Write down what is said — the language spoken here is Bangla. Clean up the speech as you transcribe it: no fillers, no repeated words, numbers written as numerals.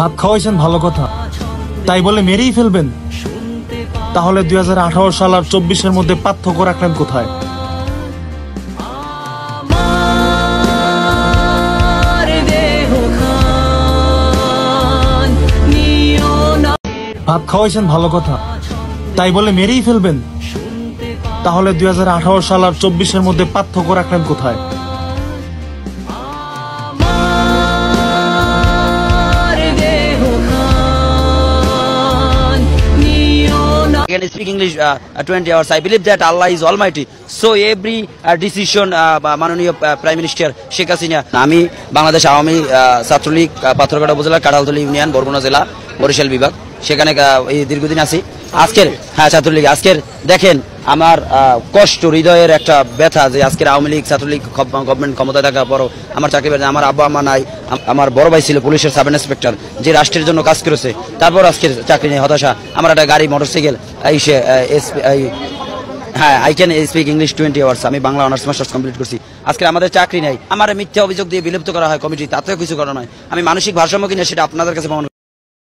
ভাত খাওয়াইছেন ভালো কথা, তাই বলে মেরেই ফেলবেন? তাহলে 2018 সাল আর 24-এর মধ্যে পার্থক্য রাখলেন কোথায়? ভাত খাওয়াইছেন ভালো কথা, তাই বলে মেরেই ফেলবেন? তাহলে 2018 সাল আর 24-এর মধ্যে পার্থক্য রাখলেন কোথায়? I can speak English 20 hours. I believe that Allah is Almighty. So every decision, মাননীয় প্রাইম মিনিস্টার শেখ হাসিনা। আমি বাংলাদেশ আওয়ামী ছাত্রলীগ পাথরঘাটা উপজেলা কাঁঠালতলী ইউনিয়ন বরগুনা জেলা বরিশাল বিভাগ, সেখানে এই দীর্ঘদিন আছি। আজকের ছাত্রলীগ আজকের দেখেন আমার কষ্ট, হৃদয়ের একটা ব্যথা যে আজকের আওয়ামী লীগ ছাত্রলীগ গভর্নমেন্ট ক্ষমতায় থাকার পরও আমার চাকরি পেয়ে আমার আব্বা আম্মা নাই, আমার বড় ভাই ছিল পুলিশের সাব ইন্সপেক্টর যে রাষ্ট্রের জন্য কাজ করেছে, তারপর আজকের চাকরি নেই, হতাশা। আমার একটা গাড়ি মোটরসাইকেল হ্যাঁ, I can speak English 20 hours. আমি বাংলা অনার্স মাস্টার্স কমপ্লিট করছি। আজকে আমাদের চাকরি নেই, আমার মিথ্যা অভিযোগ দিয়ে বিলুপ্ত করা হয় কমিটি, তাতেও কিছু করা নয়। আমি মানসিক ভারসাম্য কিনা সেটা আপনাদের কাছে